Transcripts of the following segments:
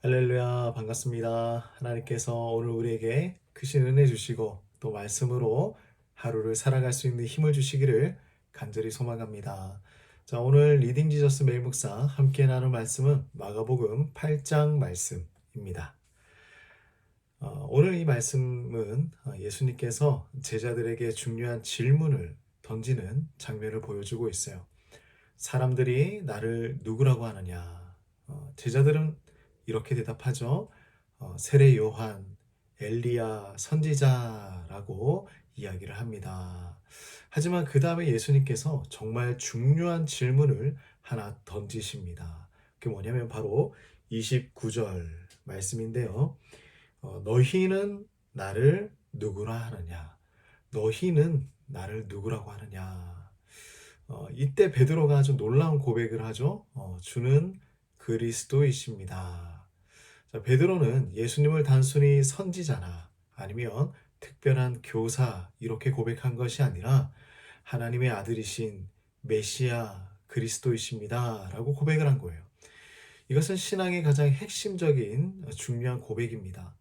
할렐루야, 반갑습니다. 하나님께서 오늘 우리에게 크신 은혜 주시고 또 말씀으로 하루를 살아갈 수 있는 힘을 주시기를 간절히 소망합니다. 자, 오늘 리딩 지저스 매일 묵사 함께 나눌 말씀은 마가복음 8장 말씀입니다. 오늘 이 말씀은 예수님께서 제자들에게 중요한 질문을 던지는 장면을 보여주고 있어요. 사람들이 나를 누구라고 하느냐? 제자들은 이렇게 대답하죠. 세례 요한, 엘리야, 선지자라고 이야기를 합니다. 하지만 그 다음에 예수님께서 정말 중요한 질문을 하나 던지십니다. 그게 뭐냐면 바로 29절 말씀인데요. 너희는 나를 누구라 하느냐? 너희는 나를 누구라고 하느냐? 이때 베드로가 아주 놀라운 고백을 하죠. 주는 그리스도이십니다. 자, 베드로는 예수님을 단순히 선지자나 아니면 특별한 교사 이렇게 고백한 것이 아니라 하나님의 아들이신 메시아 그리스도이십니다 라고 고백을 한 거예요. 이것은 신앙의 가장 핵심적인 중요한 고백입니다.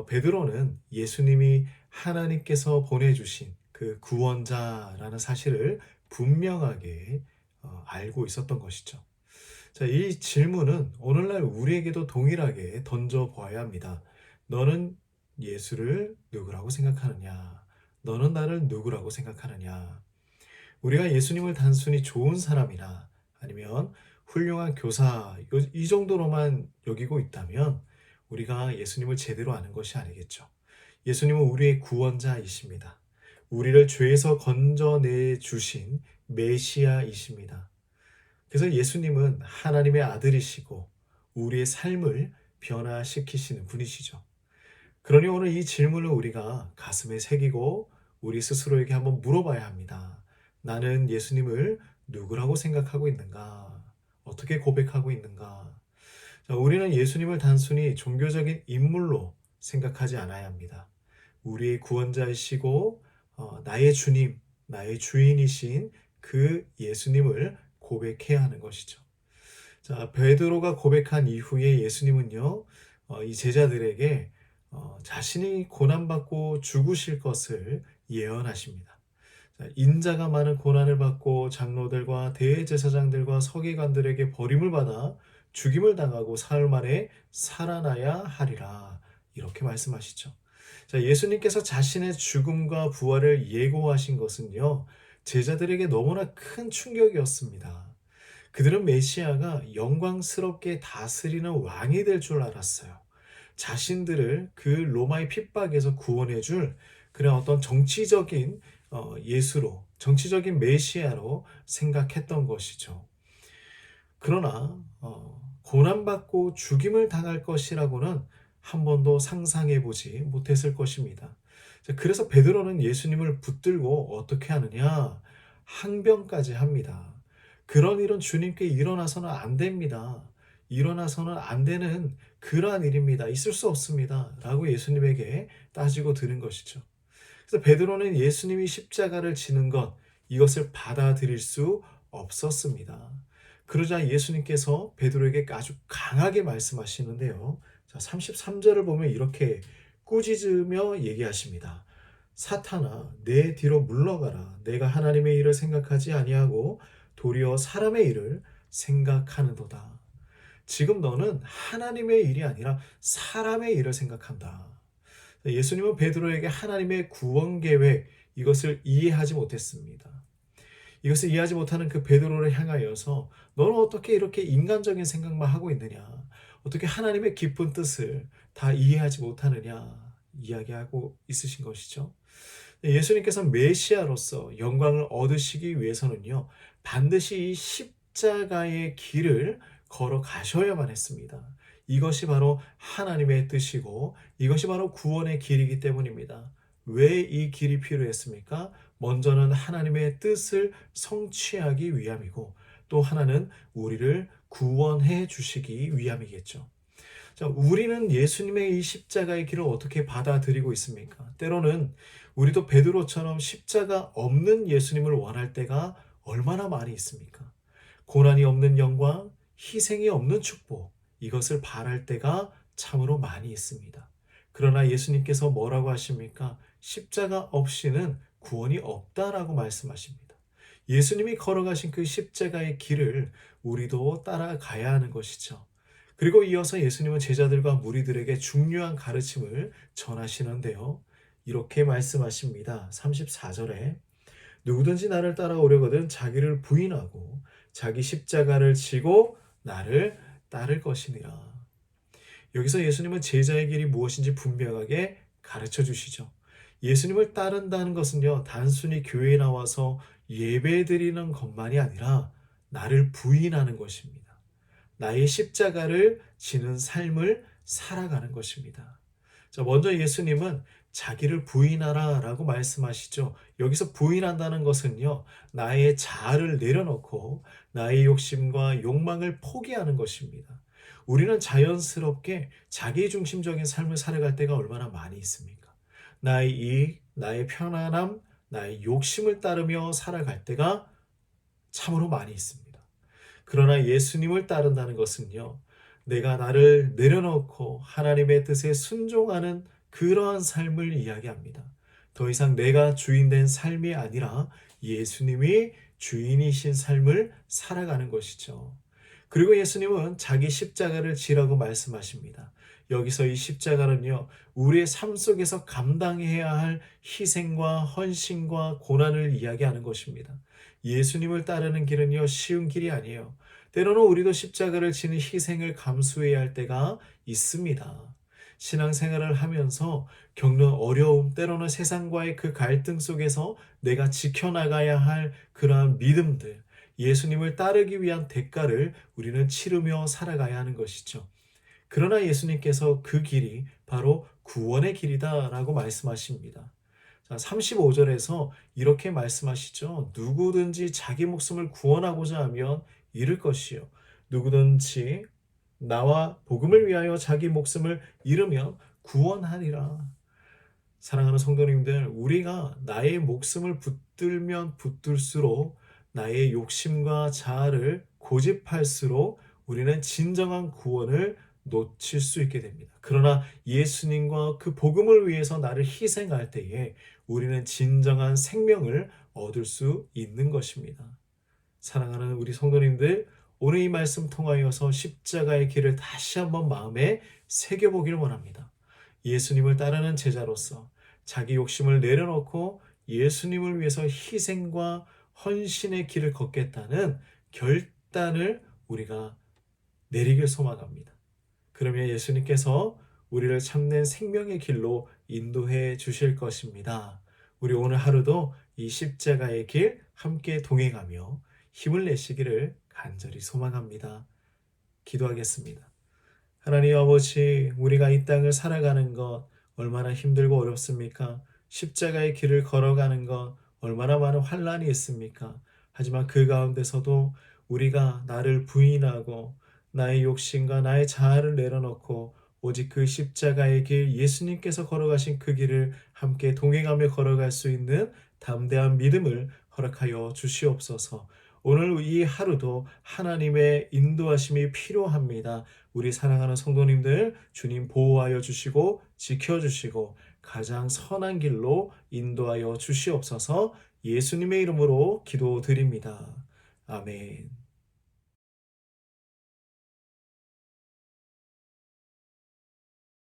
베드로는 예수님이 하나님께서 보내주신 그 구원자라는 사실을 분명하게 알고 있었던 것이죠. 자, 이 질문은 오늘날 우리에게도 동일하게 던져보아야 합니다. 너는 예수를 누구라고 생각하느냐? 너는 나를 누구라고 생각하느냐? 우리가 예수님을 단순히 좋은 사람이나 아니면 훌륭한 교사 이 정도로만 여기고 있다면 우리가 예수님을 제대로 아는 것이 아니겠죠. 예수님은 우리의 구원자이십니다. 우리를 죄에서 건져내 주신 메시아이십니다. 그래서 예수님은 하나님의 아들이시고 우리의 삶을 변화시키시는 분이시죠. 그러니 오늘 이 질문을 우리가 가슴에 새기고 우리 스스로에게 한번 물어봐야 합니다. 나는 예수님을 누구라고 생각하고 있는가? 어떻게 고백하고 있는가? 자, 우리는 예수님을 단순히 종교적인 인물로 생각하지 않아야 합니다. 우리의 구원자이시고 나의 주님, 나의 주인이신 그 예수님을 고백해야 하는 것이죠. 자, 베드로가 고백한 이후에 예수님은요, 이 제자들에게 자신이 고난받고 죽으실 것을 예언하십니다. 자, 인자가 많은 고난을 받고 장로들과 대제사장들과 서기관들에게 버림을 받아 죽임을 당하고 사흘 만에 살아나야 하리라. 이렇게 말씀하시죠. 자, 예수님께서 자신의 죽음과 부활을 예고하신 것은요, 제자들에게 너무나 큰 충격이었습니다. 그들은 메시아가 영광스럽게 다스리는 왕이 될 줄 알았어요. 자신들을 그 로마의 핍박에서 구원해 줄 그런 어떤 정치적인 예수로, 정치적인 메시아로 생각했던 것이죠. 그러나 고난받고 죽임을 당할 것이라고는 한 번도 상상해 보지 못했을 것입니다. 그래서 베드로는 예수님을 붙들고 어떻게 하느냐? 항변까지 합니다. 그런 일은 주님께 일어나서는 안 됩니다. 일어나서는 안 되는 그러한 일입니다. 있을 수 없습니다. 라고 예수님에게 따지고 드는 것이죠. 그래서 베드로는 예수님이 십자가를 지는 것, 이것을 받아들일 수 없었습니다. 그러자 예수님께서 베드로에게 아주 강하게 말씀하시는데요. 자, 33절을 보면 이렇게 꾸짖으며 얘기하십니다. 사탄아, 내 뒤로 물러가라. 내가 하나님의 일을 생각하지 아니하고 도리어 사람의 일을 생각하는도다. 지금 너는 하나님의 일이 아니라 사람의 일을 생각한다. 예수님은 베드로에게 하나님의 구원 계획 이것을 이해하지 못했습니다. 이것을 이해하지 못하는 그 베드로를 향하여서 너는 어떻게 이렇게 인간적인 생각만 하고 있느냐? 어떻게 하나님의 깊은 뜻을 다 이해하지 못하느냐? 이야기하고 있으신 것이죠. 예수님께서 메시아로서 영광을 얻으시기 위해서는요, 반드시 이 십자가의 길을 걸어가셔야만 했습니다. 이것이 바로 하나님의 뜻이고 이것이 바로 구원의 길이기 때문입니다. 왜 이 길이 필요했습니까? 먼저는 하나님의 뜻을 성취하기 위함이고 또 하나는 우리를 구원해 주시기 위함이겠죠. 자, 우리는 예수님의 이 십자가의 길을 어떻게 받아들이고 있습니까? 때로는 우리도 베드로처럼 십자가 없는 예수님을 원할 때가 얼마나 많이 있습니까? 고난이 없는 영광, 희생이 없는 축복, 이것을 바랄 때가 참으로 많이 있습니다. 그러나 예수님께서 뭐라고 하십니까? 십자가 없이는 구원이 없다라고 말씀하십니다. 예수님이 걸어가신 그 십자가의 길을 우리도 따라가야 하는 것이죠. 그리고 이어서 예수님은 제자들과 무리들에게 중요한 가르침을 전하시는데요. 이렇게 말씀하십니다. 34절에 누구든지 나를 따라오려거든 자기를 부인하고 자기 십자가를 지고 나를 따를 것이니라. 여기서 예수님은 제자의 길이 무엇인지 분명하게 가르쳐 주시죠. 예수님을 따른다는 것은요, 단순히 교회에 나와서 예배 드리는 것만이 아니라 나를 부인하는 것입니다. 나의 십자가를 지는 삶을 살아가는 것입니다. 자, 먼저 예수님은 자기를 부인하라 라고 말씀하시죠. 여기서 부인한다는 것은요, 나의 자아를 내려놓고 나의 욕심과 욕망을 포기하는 것입니다. 우리는 자연스럽게 자기중심적인 삶을 살아갈 때가 얼마나 많이 있습니까? 나의 이익, 나의 편안함, 나의 욕심을 따르며 살아갈 때가 참으로 많이 있습니다. 그러나 예수님을 따른다는 것은요, 내가 나를 내려놓고 하나님의 뜻에 순종하는 그러한 삶을 이야기합니다. 더 이상 내가 주인된 삶이 아니라 예수님이 주인이신 삶을 살아가는 것이죠. 그리고 예수님은 자기 십자가를 지라고 말씀하십니다. 여기서 이 십자가는요, 우리의 삶 속에서 감당해야 할 희생과 헌신과 고난을 이야기하는 것입니다. 예수님을 따르는 길은요, 쉬운 길이 아니에요. 때로는 우리도 십자가를 지는 희생을 감수해야 할 때가 있습니다. 신앙생활을 하면서 겪는 어려움, 때로는 세상과의 그 갈등 속에서 내가 지켜나가야 할 그러한 믿음들, 예수님을 따르기 위한 대가를 우리는 치르며 살아가야 하는 것이죠. 그러나 예수님께서 그 길이 바로 구원의 길이다라고 말씀하십니다. 자, 35절에서 이렇게 말씀하시죠. 누구든지 자기 목숨을 구원하고자 하면 잃을 것이요. 누구든지 나와 복음을 위하여 자기 목숨을 잃으면 구원하리라. 사랑하는 성도님들, 우리가 나의 목숨을 붙들면 붙들수록 나의 욕심과 자아를 고집할수록 우리는 진정한 구원을 놓칠 수 있게 됩니다. 그러나 예수님과 그 복음을 위해서 나를 희생할 때에 우리는 진정한 생명을 얻을 수 있는 것입니다. 사랑하는 우리 성도님들, 오늘 이 말씀 통하여서 십자가의 길을 다시 한번 마음에 새겨보길 원합니다. 예수님을 따르는 제자로서 자기 욕심을 내려놓고 예수님을 위해서 희생과 헌신의 길을 걷겠다는 결단을 우리가 내리길 소망합니다. 그러면 예수님께서 우리를 참된 생명의 길로 인도해 주실 것입니다. 우리 오늘 하루도 이 십자가의 길 함께 동행하며 힘을 내시기를 간절히 소망합니다. 기도하겠습니다. 하나님 아버지, 우리가 이 땅을 살아가는 것 얼마나 힘들고 어렵습니까? 십자가의 길을 걸어가는 것 얼마나 많은 환난이 있습니까? 하지만 그 가운데서도 우리가 나를 부인하고 나의 욕심과 나의 자아를 내려놓고 오직 그 십자가의 길, 예수님께서 걸어가신 그 길을 함께 동행하며 걸어갈 수 있는 담대한 믿음을 허락하여 주시옵소서. 오늘 이 하루도 하나님의 인도하심이 필요합니다. 우리 사랑하는 성도님들, 주님 보호하여 주시고 지켜주시고 가장 선한 길로 인도하여 주시옵소서. 예수님의 이름으로 기도드립니다. 아멘.